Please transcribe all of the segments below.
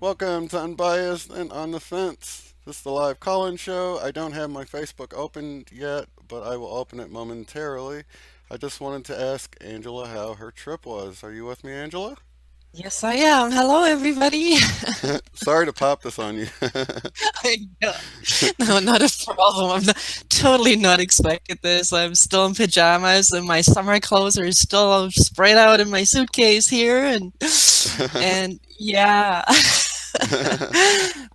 Welcome to Unbiased and On the Fence. This is the live call-in show. I don't have my Facebook opened yet, but I will open it momentarily. I just wanted to ask Angela how her trip was. Are you with me, Angela? Yes, I am. Hello, everybody. Sorry to pop this on you. Yeah. No, not a problem. Totally not expected this. I'm still in pajamas, and my summer clothes are still spread out in my suitcase here, and yeah. But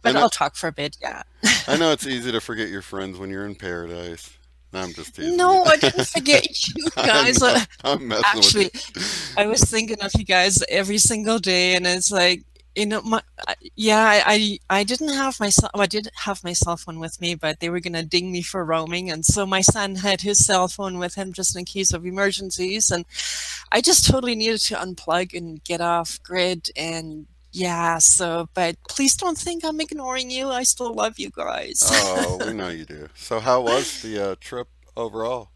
I know, I'll talk for a bit. Yeah. I know it's easy to forget your friends when you're in paradise. No, I'm just teasing you. No, I didn't forget you I guys. know. I'm messing with you. Actually, I was thinking of you guys every single day, and it's like, yeah, I didn't have my cell, well, I did have my cell phone with me, but they were gonna ding me for roaming, and so my son had his cell phone with him just in case of emergencies, and I just totally needed to unplug and get off grid, and yeah, so, but please don't think I'm ignoring you. I still love you guys. Oh, we know you do. So, how was the trip overall?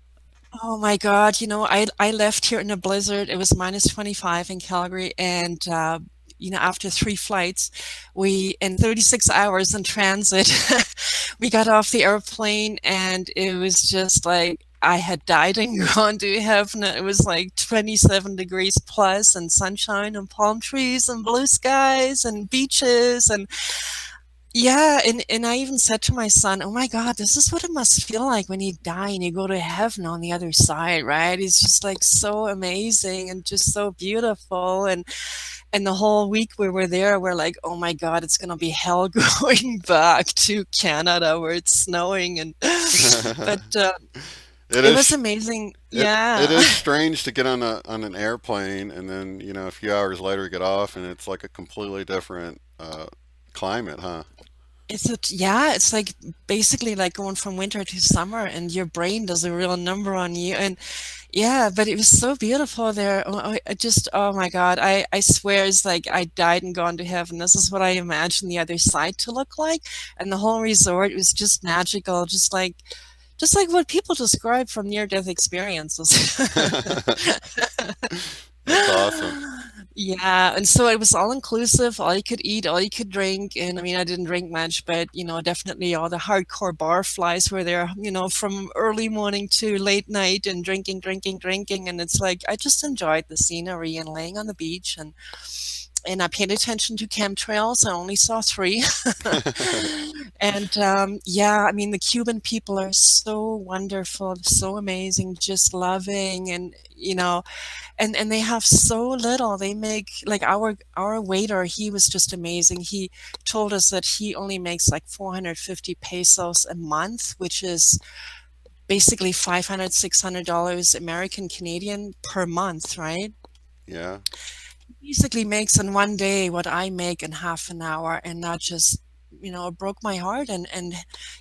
Oh my God, I left here in a blizzard. It was minus 25 in Calgary, and after three flights, we in 36 hours in transit, we got off the airplane, and it was just like I had died and gone to heaven. It was like 27 degrees plus, and sunshine, and palm trees, and blue skies, and beaches, and yeah, and I even said to my son, "Oh my God, this is what it must feel like when you die and you go to heaven on the other side, right? It's just like so amazing and just so beautiful." And the whole week we were there, we're like, "Oh my God, it's gonna be hell going back to Canada where it's snowing." And but It it was is amazing. it Yeah. is strange to get on an airplane and then a few hours later get off and it's like a completely different climate, huh? Yeah, it's like basically like going from winter to summer, and your brain does a real number on you. And yeah, but it was so beautiful there. Oh my God, I swear it's like I died and gone to heaven. This is what I imagined the other side to look like. And the whole resort was just magical, just like what people describe from near-death experiences. That's awesome. Yeah, and so it was all inclusive, all you could eat, all you could drink. And I mean, I didn't drink much, but definitely all the hardcore bar flies were there, from early morning to late night and drinking, drinking, drinking. And it's like I just enjoyed the scenery and laying on the beach, and I paid attention to chemtrails. I only saw three. And yeah, I mean, the Cuban people are so wonderful, so amazing, just loving, and they have so little. They make like our waiter, he was just amazing. He told us that he only makes like 450 pesos a month, which is basically 500, $600 American Canadian per month, right? Yeah. Basically makes in one day what I make in half an hour, and that just broke my heart. And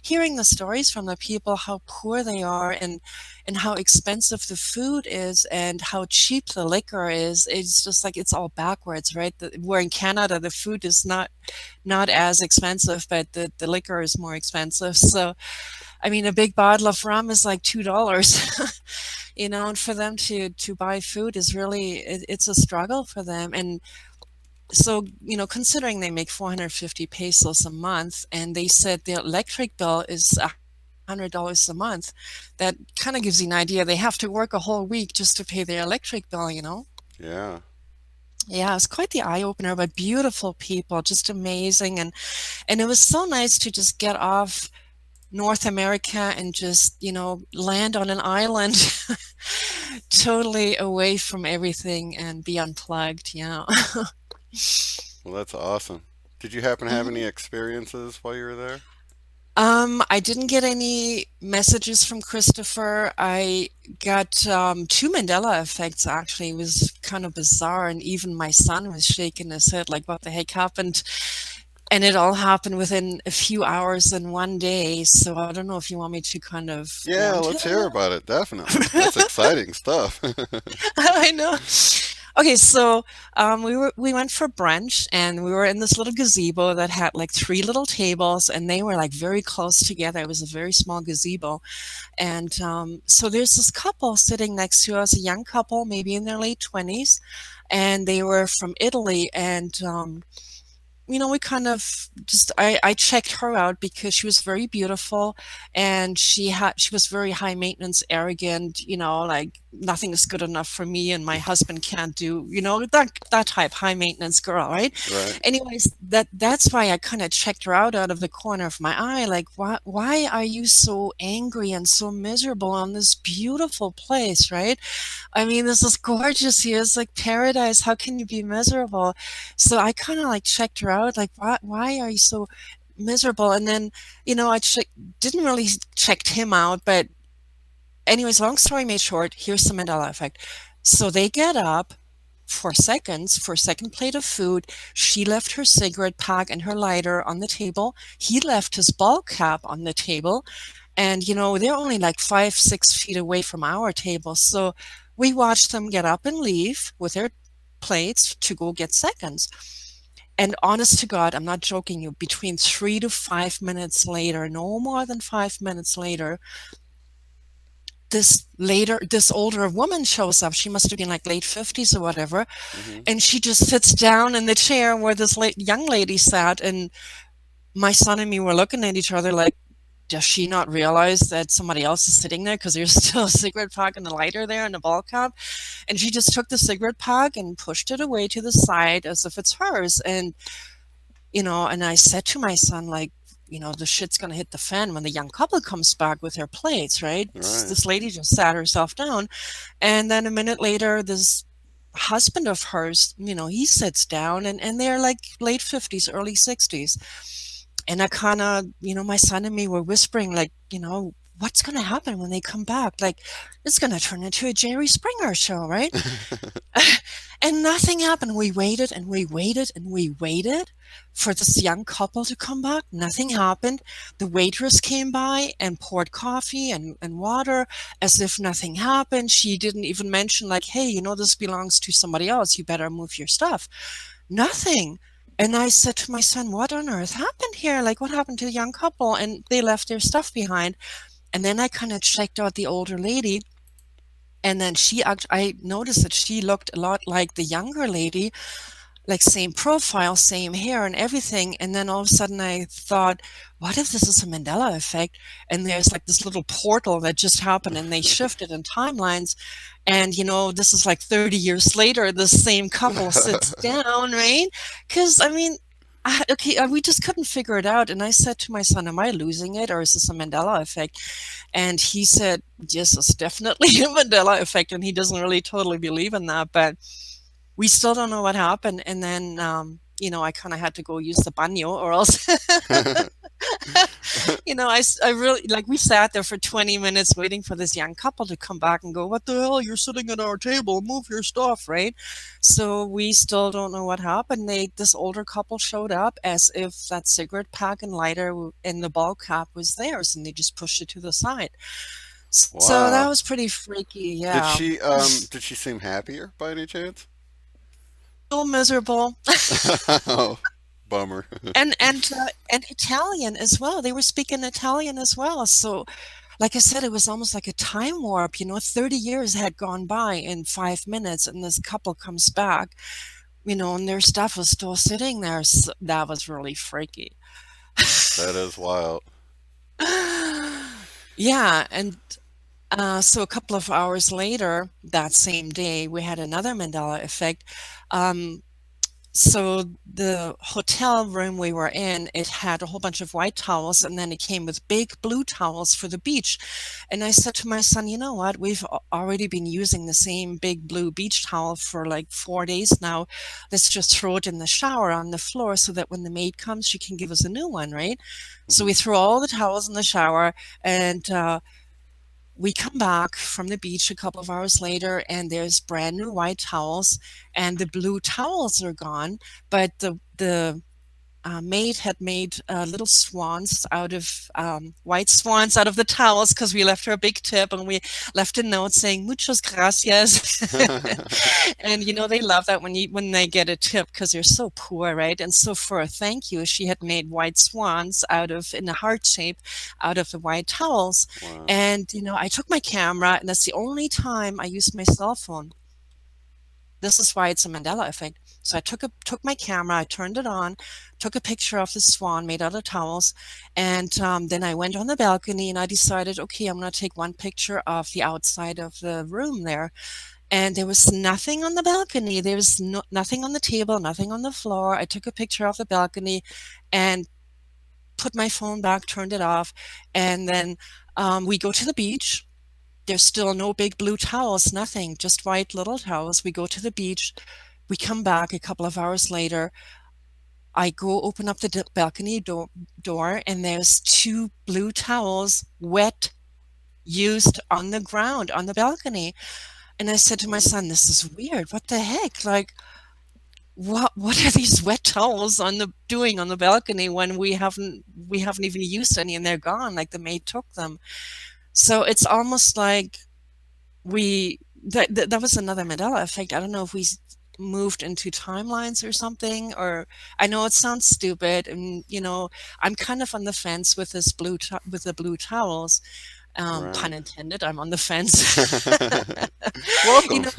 hearing the stories from the people, how poor they are, and how expensive the food is and how cheap the liquor is, it's just like it's all backwards, right? Where in Canada the food is not as expensive, but the liquor is more expensive. So I mean, a big bottle of rum is like $2. And for them to buy food is really, it's a struggle for them. And so, considering they make 450 pesos a month, and they said their electric bill is $100 a month, that kind of gives you an idea. They have to work a whole week just to pay their electric bill. Yeah. Yeah, it's quite the eye opener, but beautiful people, just amazing. And it was so nice to just get off North America and just, land on an island totally away from everything and be unplugged. Well, that's awesome. Did you happen to have any Mhm. experiences while you were there? I didn't get any messages from Christopher. I got two Mandela effects actually. It was kind of bizarre, and even my son was shaking his head like, what the heck happened? And it all happened within a few hours in one day. So I don't know if you want me to kind of go Yeah, into let's hear about it. Definitely. That's it. exciting stuff. I know. Okay, so we went for brunch, and we were in this little gazebo that had like three little tables, and they were like very close together. It was a very small gazebo, and so there's this couple sitting next to us, a young couple, maybe in their late 20s, and they were from Italy, and we kind of just I checked her out because she was very beautiful, and she was very high maintenance, arrogant, like nothing is good enough for me and my husband can't do, that type high maintenance girl, right? Right. Anyways, that's why I kind of checked her out of the corner of my eye, like why are you so angry and so miserable on this beautiful place, right? I mean, this is gorgeous here. It's like paradise. How can you be miserable? So I kind of like checked her out, like, why are you so miserable? And then, didn't really checked him out, but anyways, long story made short, here's the Mandela effect. So they get up for seconds for a second plate of food. She left her cigarette pack and her lighter on the table. He left his ball cap on the table. And, they're only like 5, 6 feet away from our table. So we watched them get up and leave with their plates to go get seconds. And honest to God, I'm not joking you, between 3 to 5 minutes later, no more than 5 minutes later, this older woman shows up. She must have been like late 50s or whatever. Hmm. And she just sits down in the chair where this young lady sat. And my son and me were looking at each other like, does she not realize that somebody else is sitting there because there's still a cigarette pack and a lighter there and a ball cap? And she just took the cigarette pack and pushed it away to the side as if it's hers. And I said to my son, like, the shit's going to hit the fan when the young couple comes back with their plates, right? Right. This lady just sat herself down. And then a minute later, this husband of hers, he sits down, and they're like late 50s, early 60s. And I kind of, my son and me were whispering, like, what's going to happen when they come back? Like, it's going to turn into a Jerry Springer show, right? And nothing happened. We waited and we waited and we waited for this young couple to come back. Nothing happened. The waitress came by and poured coffee and water as if nothing happened. She didn't even mention, like, hey, this belongs to somebody else. You better move your stuff. Nothing. And I said to my son, what on earth happened here? Like, what happened to the young couple? And they left their stuff behind. And then I kind of checked out the older lady. And then I noticed that she looked a lot like the younger lady, like same profile, same hair and everything. And then all of a sudden I thought, what if this is a Mandela effect? And there's like this little portal that just happened and they shifted in timelines. And, this is like 30 years later, the same couple sits down, right? Because, I mean, we just couldn't figure it out. And I said to my son, am I losing it or is this a Mandela effect? And he said, yes, it's definitely a Mandela effect. And he doesn't really totally believe in that. But we still don't know what happened. And then, I kind of had to go use the banyo or else, I really, like, we sat there for 20 minutes waiting for this young couple to come back and go, what the hell? You're sitting at our table. Move your stuff, right? So we still don't know what happened. This older couple showed up as if that cigarette pack and lighter and the ball cap was theirs, and they just pushed it to the side. So that Wow. was pretty freaky. Did Yeah. she did she seem happier by any chance? So miserable. Oh, bummer. And Italian as well. They were speaking Italian as well. So, like I said, it was almost like a time warp. 30 years had gone by in 5 minutes, and this couple comes back, and their stuff was still sitting there. So that was really freaky. That is wild. Yeah, and so a couple of hours later, that same day, we had another Mandela effect. Um, So the hotel room we were in, it had a whole bunch of white towels, and then it came with big blue towels for the beach. And I said to my son, you know what? We've already been using the same big blue beach towel for like 4 days now. Let's just throw it in the shower on the floor so that when the maid comes, she can give us a new one, right? So Hmm. we threw all the towels in the shower, and we come back from the beach a couple of hours later, and there's brand new white towels, and the blue towels are gone, but the maid had made little swans out of white swans out of the towels because we left her a big tip, and we left a note saying muchas gracias. And they love that when they get a tip because they're so poor, right? And so for a thank you, she had made white swans in a heart shape out of the white towels. Wow. And I took my camera, and that's the only time I used my cell phone. This is why it's a Mandela effect. So I took my camera, I turned it on, took a picture of the swan made out of towels, and then I went on the balcony and I decided, okay, I'm going to take one picture of the outside of the room there. And there was nothing on the balcony. There was nothing on the table, nothing on the floor. I took a picture of the balcony and put my phone back, turned it off, and then we go to the beach. There's still no big blue towels, nothing, just white little towels. We go to the beach. We come back a couple of hours later. I go open up the balcony door, and there's two blue towels, wet, used on the ground on the balcony. And I said to my Mm. son, "This is weird. What the heck? Like, what are these wet towels on the doing on the balcony when we haven't even used any and they're gone? Like the maid took them." So it's almost like that was another Mandela effect. I don't know if we moved into timelines or something, or I know it sounds stupid, and I'm kind of on the fence with this with the blue towels. Right. Pun intended. I'm on the fence. you Welcome. know,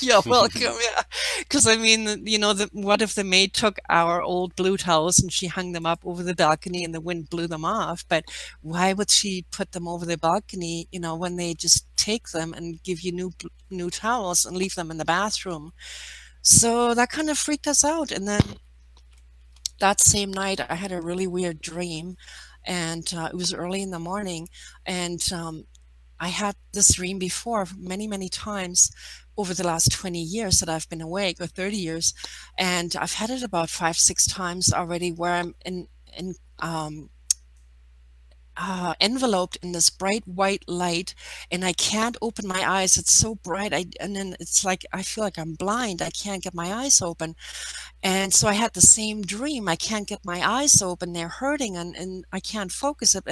You're welcome. Yeah, because I mean, what if the maid took our old blue towels and she hung them up over the balcony and the wind blew them off? But why would she put them over the balcony? When they just take them and give you new towels and leave them in the bathroom. So that kind of freaked us out. And then that same night, I had a really weird dream, and it was early in the morning, and I had this dream before many, many times over the last 20 years that I've been awake, or 30 years. And I've had it about five, six times already where I'm in enveloped in this bright white light, and I can't open my eyes. It's so bright. And then it's like I feel like I'm blind. I can't get my eyes open. And so I had the same dream. I can't get my eyes open. They're hurting, and I can't focus it.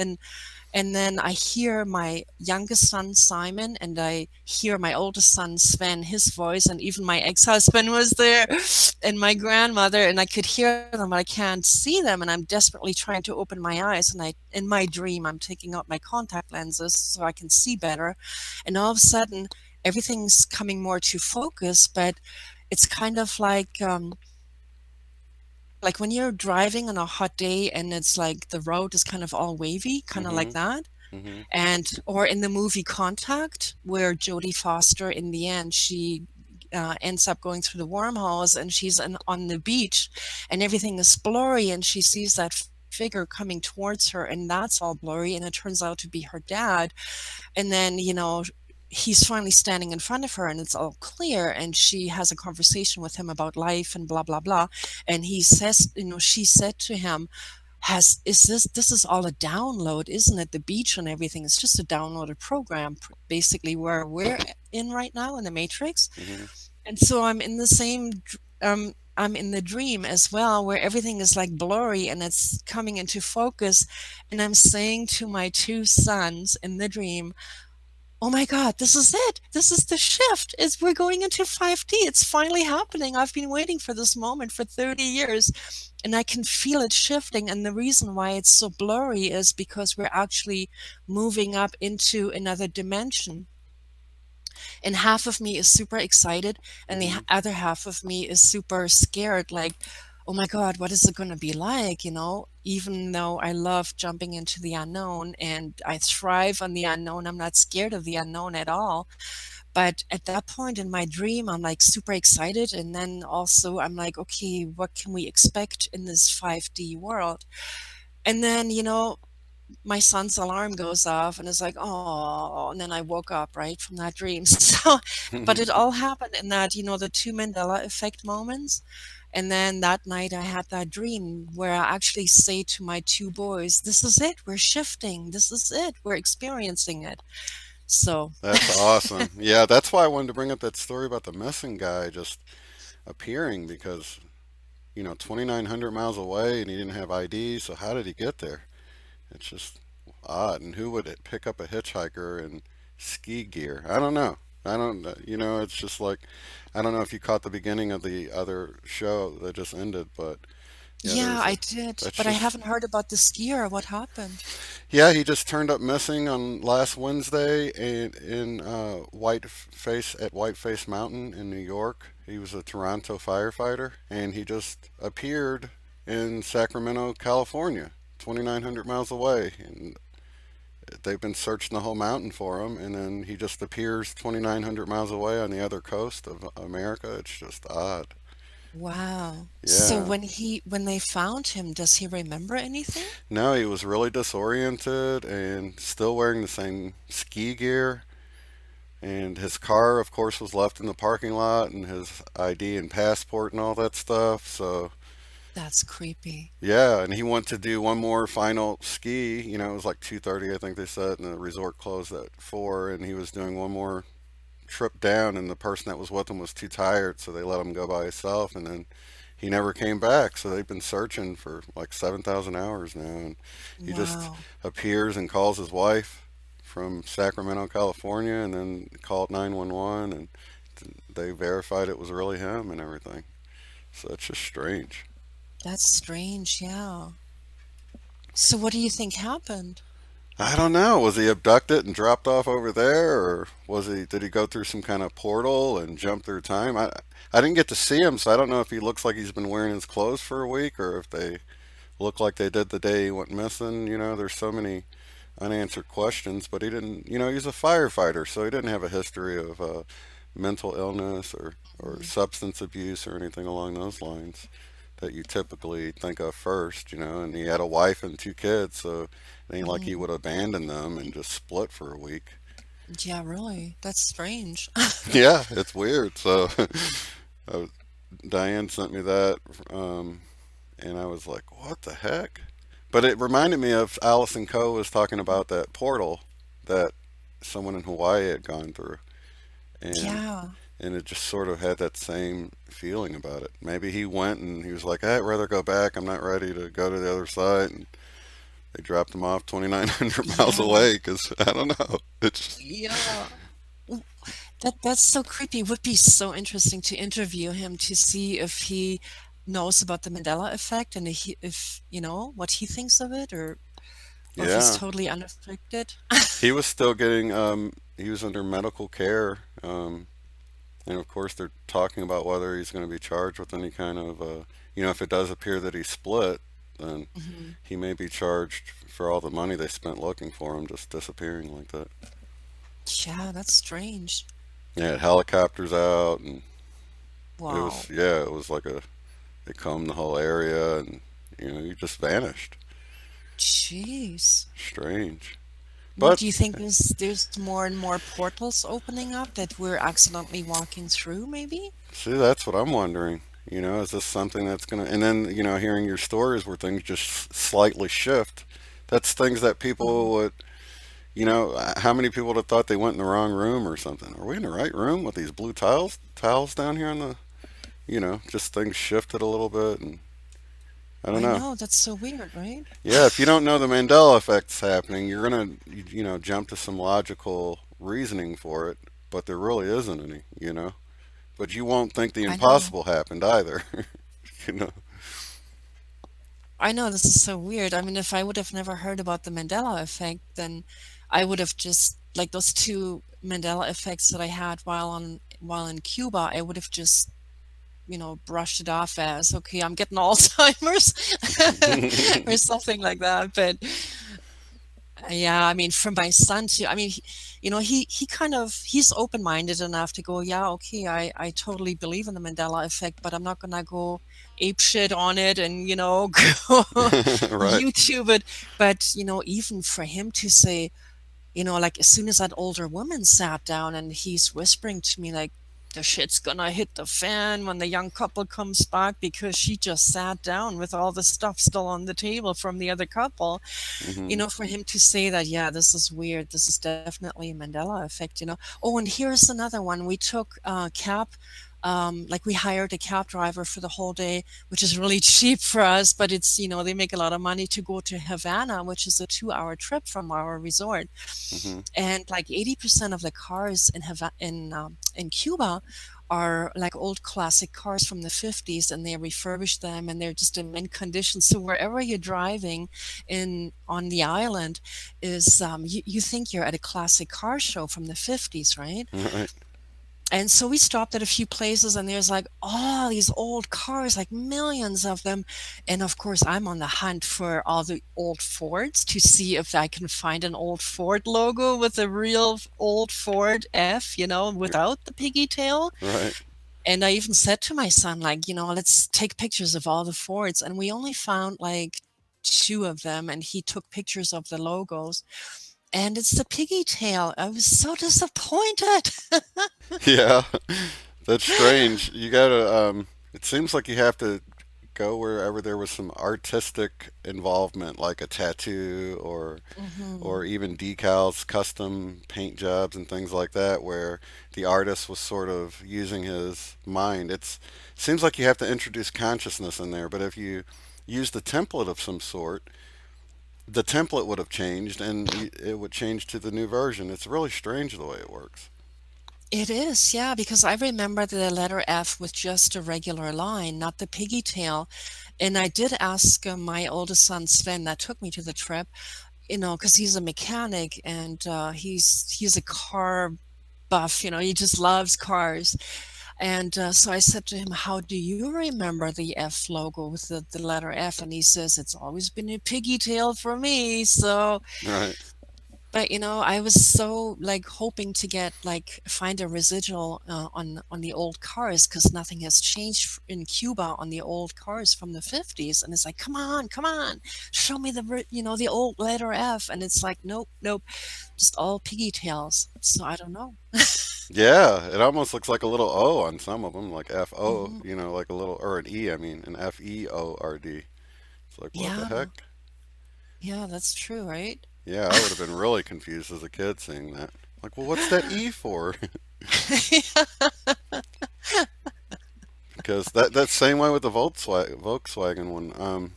And then I hear my youngest son, Simon, and I hear my oldest son, Sven, his voice, and even my ex-husband was there, and my grandmother, and I could hear them, but I can't see them, and I'm desperately trying to open my eyes, and in my dream, I'm taking out my contact lenses so I can see better, and all of a sudden, everything's coming more to focus, but it's kind of like when you're driving on a hot day and it's like the road is kind of all wavy, kind of like Mhm. that. Mhm. And or in the movie Contact, where Jodie Foster, in the end, she ends up going through the wormholes and she's on the beach and everything is blurry and she sees that figure coming towards her and that's all blurry and it turns out to be her dad. And then, he's finally standing in front of her and it's all clear. And she has a conversation with him about life and blah, blah, blah. And he says, she said to him, this is all a download, isn't it? The beach and everything is just a downloaded program, basically where we're in right now in the Matrix. Mhm. And so I'm in the dream as well, where everything is like blurry and it's coming into focus. And I'm saying to my two sons in the dream, "Oh my God, this is it. This is the shift. We're going into 5D. It's finally happening. I've been waiting for this moment for 30 years and I can feel it shifting. And the reason why it's so blurry is because we're actually moving up into another dimension. And half of me is super excited, and the Mhm. other half of me is super scared, like, oh my God, what is it going to be like? Even though I love jumping into the unknown and I thrive on the unknown, I'm not scared of the unknown at all. But at that point in my dream, I'm like super excited. And then also, I'm like, okay, what can we expect in this 5D world? And then, my son's alarm goes off and it's like, oh, and then I woke up right from that dream. So, but it all happened in that, the two Mandela effect moments. And then that night I had that dream where I actually say to my two boys, this is it. We're shifting. This is it. We're experiencing it. So, That's awesome. Yeah, that's why I wanted to bring up that story about the missing guy just appearing because 2,900 miles away and he didn't have ID. So how did he get there? It's just odd. And who would pick up a hitchhiker in ski gear? I don't know. I don't. It's just like I don't know if you caught the beginning of the other show that just ended, but Yeah, Yeah, there's I a. did, That's but I just. haven't heard about the skier. What happened? Yeah, he just turned up missing on last Wednesday in Whiteface at Whiteface Mountain in New York. He was a Toronto firefighter, and he just appeared in Sacramento, California, 2,900 miles away. And they've been searching the whole mountain for him, and then he just appears 2,900 miles away on the other coast of America. It's just odd. Wow. So Yeah. when they found him, does he remember anything? No, he was really disoriented and still wearing the same ski gear. And his car, of course, was left in the parking lot, and his ID and passport and all that stuff. So, That's creepy. yeah, and he went to do one more final ski. You know, it was like 2:30, I think they said, and the resort closed at 4. And he was doing one more trip down, and the person that was with him was too tired, so they let him go by himself. And then he never came back. So they've been searching for like 7,000 hours now, and he just Wow. appears and calls his wife from Sacramento, California, and then called 911, and they verified it was really him and everything. So it's just strange. That's strange, yeah. So what do you think happened? I don't know. Was he abducted and dropped off over there, or was he? Did he go through some kind of portal and jump through time? I didn't get to see him, so I don't know if he looks like he's been wearing his clothes for a week, or if they look like they did the day he went missing. You know, there's so many unanswered questions. But he didn't. You know, he's a firefighter, so he didn't have a history of mental illness or Mhm. substance abuse or anything along those lines that you typically think of first, you know. And he had a wife and 2 kids, so it ain't like he Mhm. would abandon them and just split for a week. Yeah, really. That's strange. Yeah, it's weird. So I Diane sent me that, um, and I was like, what the heck? But it reminded me of Allison Coe was talking about that portal that someone in Hawaii had gone through. And Yeah. and it just sort of had that same feeling about it. Maybe he went and he was like, I'd rather go back. I'm not ready to go to the other side. And they dropped him off 2,900 miles Yeah. away because I don't know. It's Yeah. W- that's so creepy. It would be so interesting to interview him to see if he knows about the Mandela effect and if what he thinks of it or if he's yeah. totally unaffected. He was still getting he was under medical care. And of course they're talking about whether he's going to be charged with any kind of if it does appear that he split, then Mhm. he may be charged for all the money they spent looking for him just disappearing like that. Yeah, that's strange. Yeah, helicopters out, and Wow. it was like a they combed the whole area, and he just vanished. Jeez. Strange. What But do you think there's more and more portals opening up that we're accidentally walking through, maybe? see, that's what I'm wondering. Is this something that's gonna? And then hearing your stories where things just slightly shift. That's things that Mhm. people would. How many people would have thought they went in the wrong room or something? Are we in the right room with these blue tiles down here on the? Just things shifted a little bit, and I don't I know. know, that's so weird, right? Yeah, if you don't know the Mandela effect's happening, you're gonna jump to some logical reasoning for it, but there really isn't any. But you won't think the I know. impossible happened either. you know. I know this is so weird. I mean, if I would have never heard about the Mandela effect, then I would have just like those two Mandela effects that I had while in Cuba, I would have just, brushed it off as, okay, I'm getting Alzheimer's or something like that. But yeah, I mean, for my son too. I mean, he kind of he's open-minded enough to go, yeah, okay, I totally believe in the Mandela effect, but I'm not gonna go ape shit on it and go right. YouTube it. But even for him to say, like as soon as that older woman sat down and he's whispering to me like the shit's gonna hit the fan when the young couple comes back because she just sat down with all the stuff still on the table from the other couple, hmm for him to say that, yeah, this is weird. This is definitely a Mandela effect. Oh, and here's another one. We took cab, like we hired a cab driver for the whole day, which is really cheap for us, but it's, they make a lot of money to go to Havana, which is a 2-hour trip from our resort. hmm And like 80% of the cars in in Cuba are like old classic cars from the 50s, and they refurbish them and they're just in mint condition. So wherever you're driving in on the island is you think you're at a classic car show from the 50s, right? Right. And so we stopped at a few places, and there's like all these old cars, like millions of them. And of course, I'm on the hunt for all the old Fords to see if I can find an old Ford logo with a real old Ford F, without the piggy tail. Right. And I even said to my son, like, let's take pictures of all the Fords. And we only found like two of them, and he took pictures of the logos. And it's the piggy tail. I was so disappointed. Yeah. That's strange. You gotta. It seems like you have to go wherever there was some artistic involvement, like a tattoo or Hmm. even decals, custom paint jobs, and things like that, where the artist was sort of using his mind. Seems like you have to introduce consciousness in there, but if you used a template of some sort, the template would have changed and it would change to the new version. It's really strange the way it works. It is, yeah, because I remember the letter F with just a regular line, not the piggy tail. And I did ask my oldest son, Sven, that took me to the trip, because he's a mechanic, and he's a car buff, he just loves cars. And so I said to him, "How do you remember the F logo with the letter F?" And he says, "It's always been a piggy tail for me." So, Right. but I was so like hoping to get like find a residual on the old cars, because nothing has changed in Cuba on the old cars from the 50s. And it's like, come on, show me the old letter F. And it's like, nope, nope, just all piggy tails. So I don't know. Yeah, it almost looks like a little O on some of them, like F O, Hmm. like a little, or an E, I mean, an FEORD. It's like, what the Yeah, heck? yeah, that's true, right? Yeah, I would have been really confused as a kid seeing that. Like, well, what's that E for? Because that's same way with the Volkswagen one.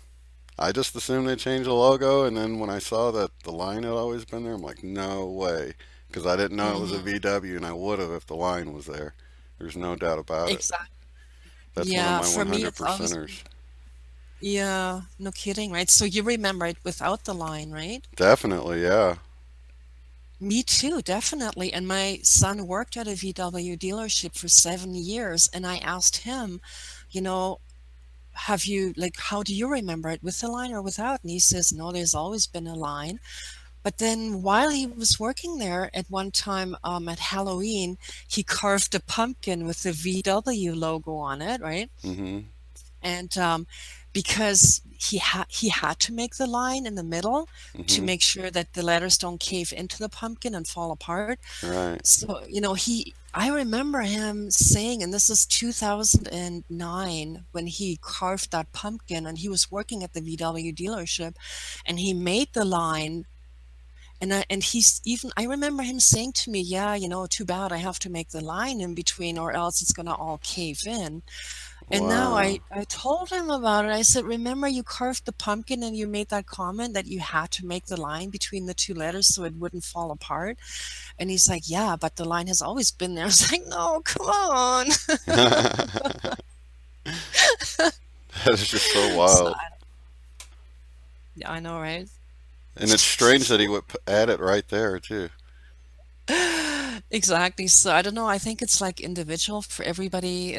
I just assumed they changed the logo, and then when I saw that the line had always been there, I'm like, no way, because I didn't know it was a Hmm. VW, and I would have if the line was there. There's no doubt about it. Exactly. That's one of Yeah, my for me, 100 it's always percenters. yeah, no kidding, right? So you remember it without the line, right? Definitely, yeah. Me too, definitely. And my son worked at a VW dealership for 7 years, and I asked him, you know, have you like how do you remember it, with the line or without? And he says, no, there's always been a line. But then while he was working there at one time at Halloween, he carved a pumpkin with the VW logo on it, right? Mhm. And because he had to make the line in the middle to Mhm. make sure that the letters don't cave into the pumpkin and fall apart. Right. So, I remember him saying, and this is 2009 when he carved that pumpkin, and he was working at the VW dealership, and he made the line. I remember him saying to me, "Yeah, too bad I have to make the line in between, or else it's gonna all cave in." And now Wow. I told him about it. I said, "Remember you carved the pumpkin and you made that comment that you had to make the line between the two letters so it wouldn't fall apart?" And he's like, "Yeah, but the line has always been there." I was like, "No, come on." That is just so So wild. yeah, I know, right? And it's strange that he would add it right there too. Exactly. So I don't know. I think it's like individual for everybody.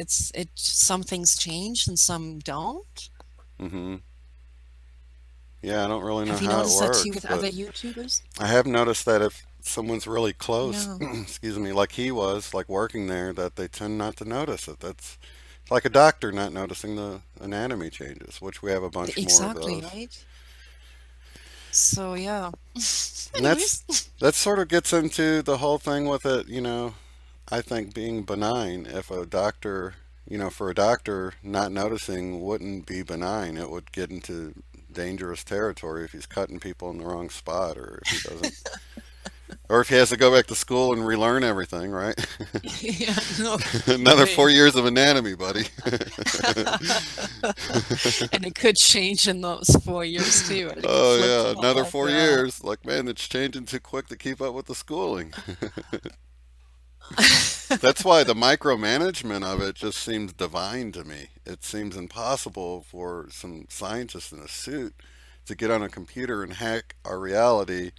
Some things change and some don't. Mhm. Yeah, I don't really know Have you how it noticed that too works, with but other YouTubers? I have noticed that if someone's really close, Yeah, excuse me, like he was, like working there, that they tend not to notice it. That's like a doctor not noticing the anatomy changes, which we have a bunch more of exactly, those. right? So yeah. And Anyways. that sort of gets into the whole thing with it, I think being benign. If a doctor, for a doctor not noticing wouldn't be benign, it would get into dangerous territory if he's cutting people in the wrong spot or if he doesn't or if he has to go back to school and relearn everything, right? Yeah, no Another four kidding. years of anatomy, buddy. And it could change in those 4 years too, right? It could Oh flip yeah, another flop. 4 Yeah. years. Like man, it's changing too quick to keep up with the schooling. That's why the micromanagement of it just seems divine to me. It seems impossible for some scientist in a suit to get on a computer and hack our reality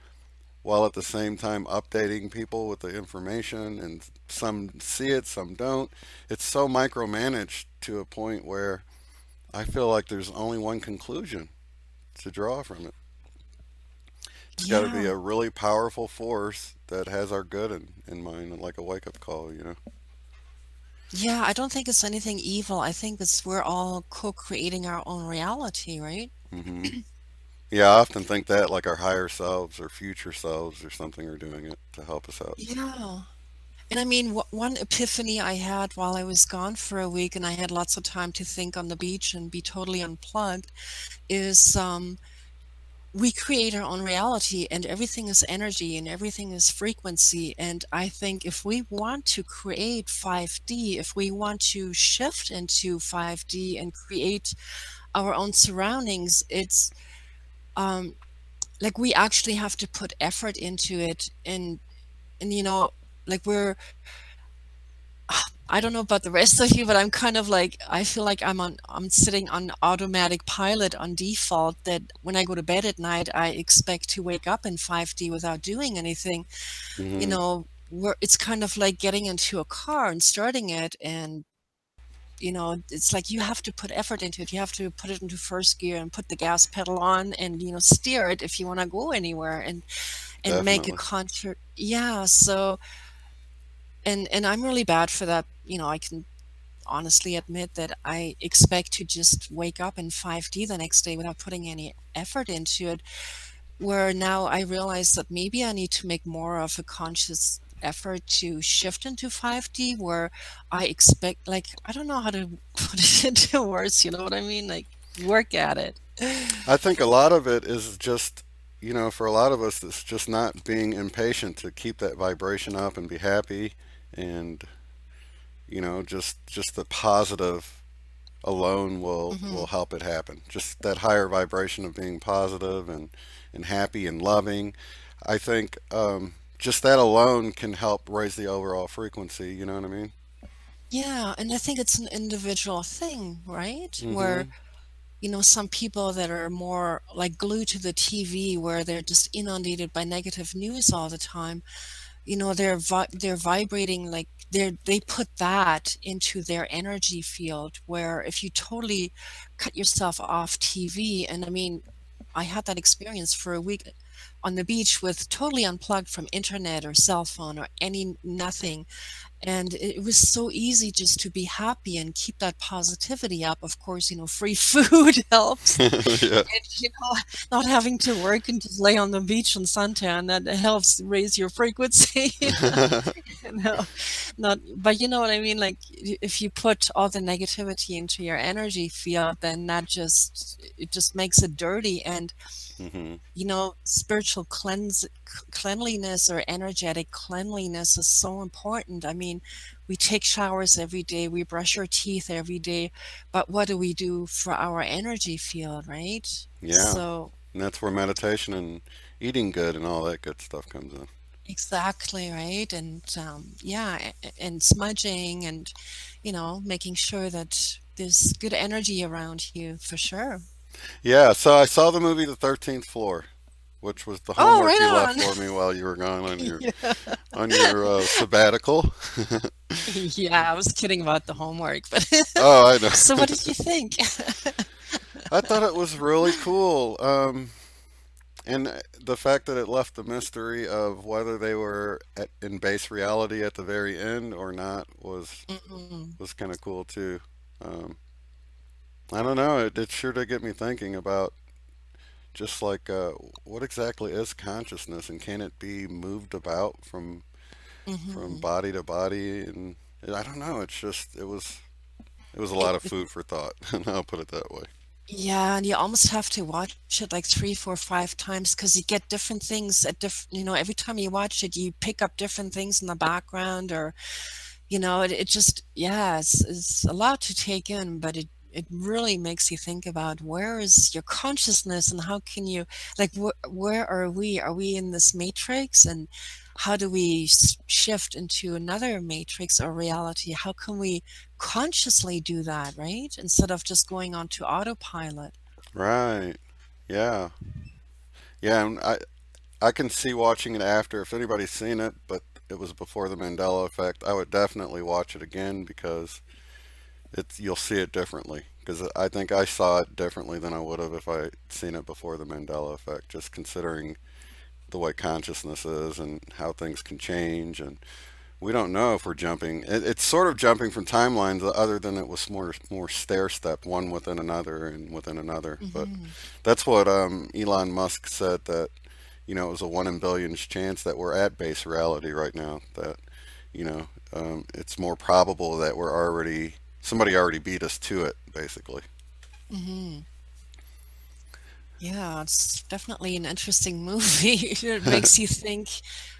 while at the same time updating people with the information, and some see it, some don't. It's so micromanaged to a point where I feel like there's only one conclusion to draw from it. It's got to be Yeah. a really powerful force that has our good in mind, and like a wake up call, you know? Yeah, I don't think it's anything evil. I think it's we're all co-creating our own reality, right? Hmm. Yeah, I often think that like our higher selves or future selves or something are doing it to help us out. Yeah. And I mean, one epiphany I had while I was gone for a week and I had lots of time to think on the beach and be totally unplugged is we create our own reality and everything is energy and everything is frequency. And I think if we want to create 5D, if we want to shift into 5D and create our own surroundings, it's um, like we actually have to put effort into it. And like I don't know about the rest of you, but I'm kind of like I feel like I'm sitting on automatic pilot on default that when I go to bed at night, I expect to wake up in 5D without doing anything. Hmm. Where it's kind of like getting into a car and starting it and it's like you have to put effort into it. You have to put it into first gear and put the gas pedal on and steer it if you want to go anywhere and make a Definitely. concert. Yeah, so and I'm really bad for that. I can honestly admit that I expect to just wake up in 5D the next day without putting any effort into it. Where now I realize that maybe I need to make more of a conscious effort to shift into 5D where I expect, like, I don't know how to put it into words, you know what I mean? Like, work at it. I think a lot of it is just, for a lot of us, it's just not being impatient to keep that vibration up and be happy, and just the positive alone will Hmm. help it happen. Just that higher vibration of being positive and happy and loving. I think just that alone can help raise the overall frequency. You know what I mean? Yeah, and I think it's an individual thing, right? Mm-hmm. Where some people that are more like glued to the TV where they're just inundated by negative news all the time, they're vibrating like they put that into their energy field where if you totally cut yourself off TV, and I mean, I had that experience for a week on the beach with totally unplugged from internet or cell phone or any nothing, and it was so easy just to be happy and keep that positivity up. Of course, free food helps. Yeah. And, not having to work and just lay on the beach in suntan, that helps raise your frequency. No, not, but you know what I mean? Like, if you put all the negativity into your energy field, then it just makes it dirty. And Hmm. spiritual cleanliness or energetic cleanliness is so important. I mean, we take showers every day, we brush our teeth every day, but what do we do for our energy field, right? Yeah. So, And that's where meditation and eating good and all that good stuff comes in. exactly, right? And yeah, and smudging and, making sure that there's good energy around you for sure. Yeah. So I saw the movie The 13th Floor, which was the Oh, homework you right left on. for me while you were gone on your Yeah. sabbatical. Yeah, I was kidding about the homework, but Oh, I so what know. did you think? I thought it was really cool. And the fact that it left the mystery of whether they were in base reality at the very end or not Mhm. was kind of cool too. Um, I don't know. It sure did get me thinking about just like what exactly is consciousness, and can it be moved about from Mhm. body to body? And I don't know. It was a It, lot of it, food for thought. I'll put it that way. yeah, and you almost have to watch it like three, four, five times because you get different things at every time you watch it, you pick up different things in the background or, it just, yeah, it's a lot to take in, but it really makes you think about where is your consciousness and how can you, like, where are we? Are we in this matrix? And how do we shift into another matrix or reality? How can we consciously do that, right? Instead of just going on to autopilot. Right. Yeah. Yeah, and I can see watching it after if anybody's seen it, but it was before the Mandela effect. I would definitely watch it again because it's you'll see it differently. Because I think I saw it differently than I would have if I'd seen it before the Mandela effect. Just considering the way consciousness is and how things can change, and we don't know if we're jumping. It's sort of jumping from timelines, other than it was more stair step, one within another and within another. But Hmm. that's what Elon Musk said, that it was a one in billions chance that we're at base reality right now. That it's more probable that we're already somebody already beat us to it, basically. Hmm. Yeah, it's definitely an interesting movie. It makes you think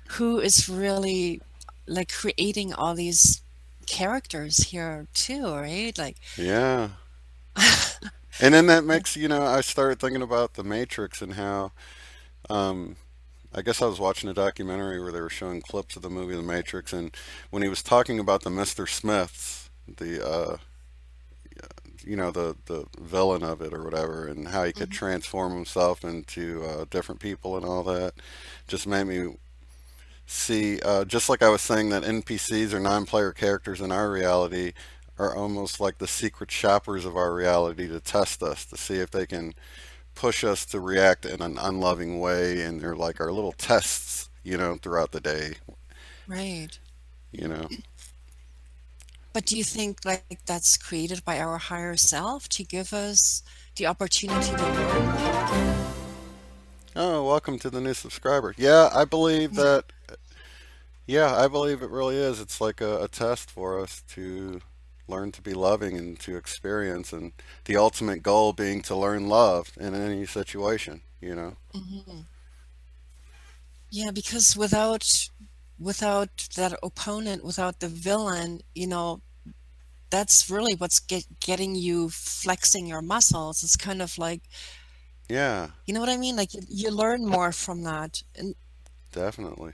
who is really like creating all these characters here too, right? Like, Yeah. And then that yeah. makes, I started thinking about the Matrix and how, um, I guess I was watching a documentary where they were showing clips of the movie The Matrix, and when he was talking about the Mr. Smiths, the villain of it or whatever, and how he could Hmm. transform himself into different people and all that, just made me see, just like I was saying, that NPCs or non-player characters in our reality are almost like the secret shoppers of our reality to test us, to see if they can push us to react in an unloving way, and they're like our little tests, throughout the day, Right. you know. But do you think like that's created by our higher self to give us the opportunity to learn that? Oh, welcome to the new subscriber. Yeah, I believe that. Yeah, I believe it really is. It's like a test for us to learn to be loving and to experience, and the ultimate goal being to learn love in any situation. Hmm. Yeah, because without that opponent, without the villain, that's really what's getting you flexing your muscles. It's kind of like, Yeah, you know what I mean? Like you learn more from that. And definitely.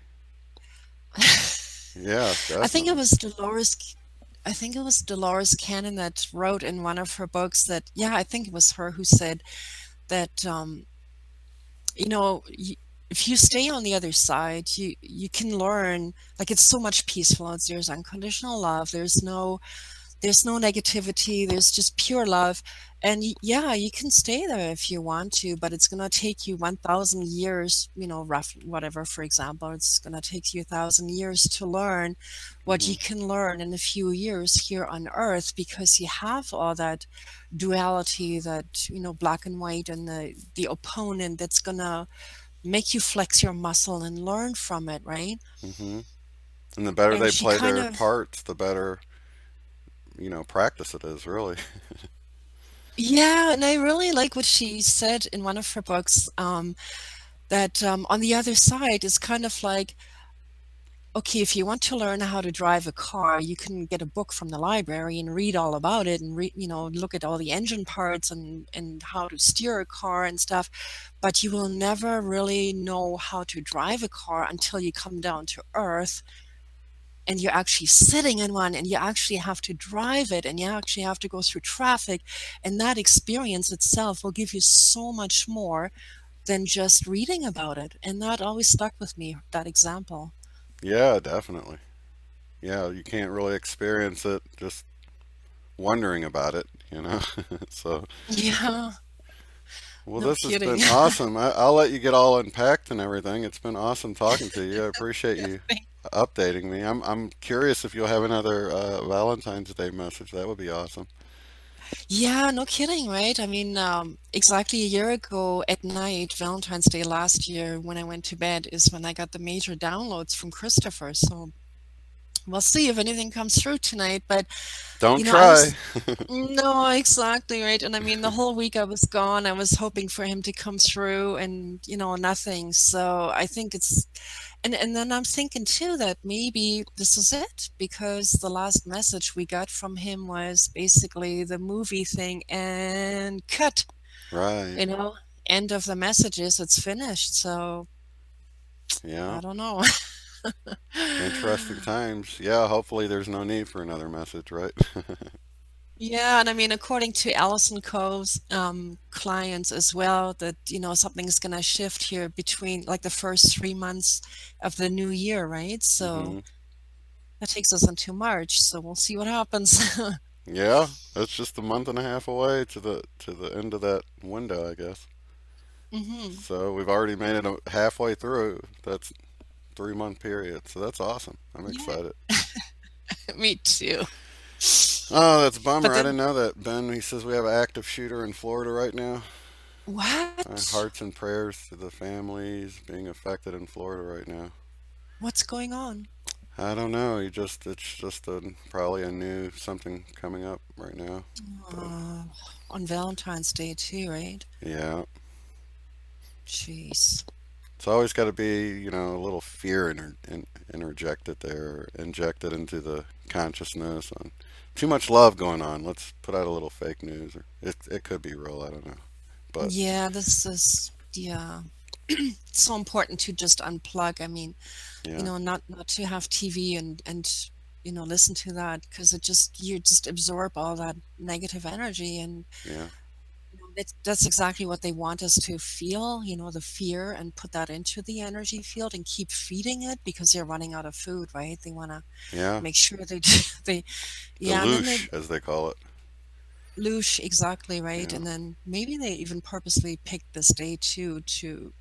Yeah, I think it definitely. was Dolores Cannon that wrote in one of her books that, yeah, I think it was her who said that, you know, y if you stay on the other side, you can learn, like, it's so much peaceful. There's unconditional love. There's no negativity, there's just pure love. And yeah, you can stay there if you want to, but it's going to take you 1,000 years, rough, whatever, for example, it's going to take you 1,000 years to learn what Hmm. you can learn in a few years here on Earth because you have all that duality, that, black and white, and the opponent that's going to make you flex your muscle and learn from it, right? Hmm. And the better And they she play kind their of, parts, the better practice it is, really. yeah, and I really like what she said in one of her books, that on the other side is kind of like, okay, if you want to learn how to drive a car, you can get a book from the library and read all about it and look at all the engine parts and how to steer a car and stuff. But you will never really know how to drive a car until you come down to Earth and you're actually sitting in one and you actually have to drive it and you actually have to go through traffic. And that experience itself will give you so much more than just reading about it. And that always stuck with me, that example. Yeah, definitely. Yeah, you can't really experience it just wondering about it. So, Yeah, well, no this has kidding. been awesome. I'll let you get all unpacked and everything. It's been awesome talking to you. I appreciate you updating me. I'm curious if you'll have another Valentine's Day message. That would be awesome. Yeah, no kidding, right? I mean, exactly a year ago at night, Valentine's Day last year, when I went to bed, is when I got the major downloads from Christopher. So We'll see if anything comes through tonight. But, Don't I try. was no, exactly right. And I mean, the whole week I was gone, I was hoping for him to come through and, nothing. So I think and then I'm thinking too that maybe this is it because the last message we got from him was basically the movie thing and cut, Right. you know, end of the messages, it's finished. So Yeah. I don't know. Interesting times. Yeah, hopefully there's no need for another message, right? Yeah, and I mean, according to Allison Coe's clients as well, that something's gonna shift here between like the first 3 months of the new year, right? So Hmm. that takes us into March, so we'll see what happens. Yeah, it's just a month and a half away to the end of that window, I guess. Hmm. So we've already made it halfway through. That's 3 month period. So that's awesome. I'm Yeah, excited. me too. Oh, that's a bummer. But I didn't then know that. Ben, he says we have an active shooter in Florida right now. what? Hearts and prayers to the families being affected in Florida right now. What's going on? I don't know. It's just probably a new something coming up right now. But Uh, on Valentine's Day too, right? yeah, Jeez. it's always got to be a little fear interjected there, injected into the consciousness on too much love going on. Let's put out a little fake news, or it could be real. I don't know, but Yeah, this is yeah. It's so important to just unplug. I mean, yeah, not to have TV and listen to that because you just absorb all that negative energy and yeah, that's exactly what they want us to feel, the fear and put that into the energy field and keep feeding it because they're running out of food, right? They want to yeah. make sure they they The yeah, and then they loosh, as they call it. loosh exactly right, Yeah, and then maybe they even purposely picked this day too to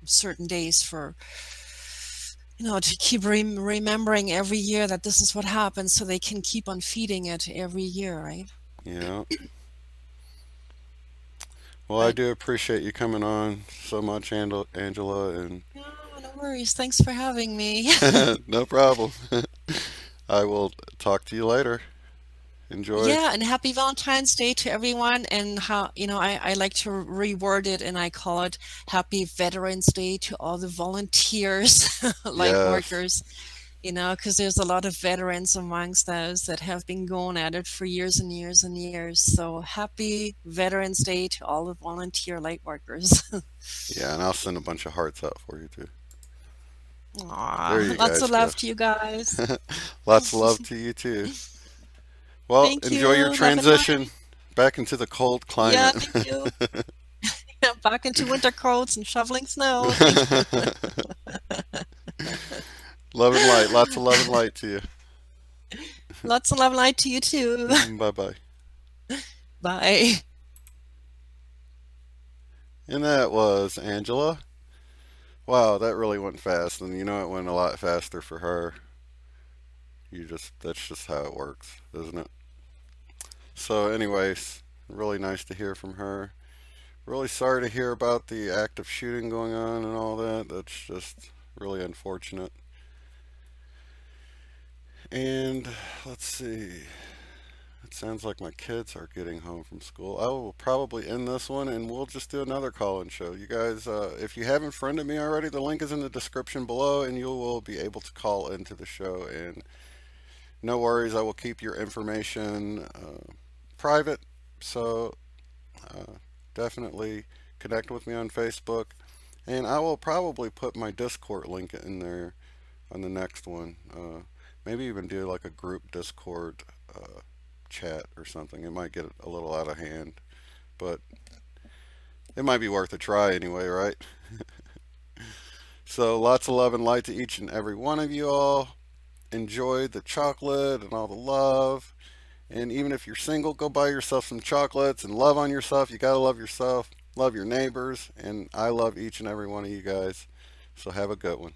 certain days for to keep remembering every year that this is what happens so they can keep on feeding it every year, right? yeah. Well, I But do appreciate you coming on so much, Angela, and no, no worries. Thanks for having me. no problem. I will talk to you later. Enjoy. Yeah, and happy Valentine's Day to everyone. And how, I like to reword it and I call it Happy Veterans Day to all the volunteers, light Yes. workers, because there's a lot of veterans amongst those that have been going at it for years and years and years. So happy Veterans Day to all the volunteer light workers. Yeah, and I'll send a bunch of hearts out for you too. There Aw, you lots guys of go. love to you guys. Lots of love to you too. Well, Thank enjoy your you. Love and transition light. back into the cold Yeah, climate. thank you. Back into winter coats and shoveling snow. Thank you. Love and light. Lots of love and light to you. Lots of love and light to you too. Bye bye. Bye. And that was Angela. Wow, that really went fast. And it went a lot faster for her. That's just how it works, isn't it? So, anyways, really nice to hear from her. Really sorry to hear about the active shooting going on and all that. That's just really unfortunate. And let's see. It sounds like my kids are getting home from school. I will probably end this one and we'll just do another call in show. You guys, if you haven't friended me already, the link is in the description below and you will be able to call into the show. And no worries, I will keep your information private. So uh, definitely connect with me on Facebook. And I will probably put my Discord link in there on the next one. Maybe even do like a group Discord chat or something. It might get a little out of hand, but it might be worth a try anyway, right? So lots of love and light to each and every one of you all. Enjoy the chocolate and all the love. And even if you're single, go buy yourself some chocolates and love on yourself. You gotta love yourself, love your neighbors, and I love each and every one of you guys. So have a good one.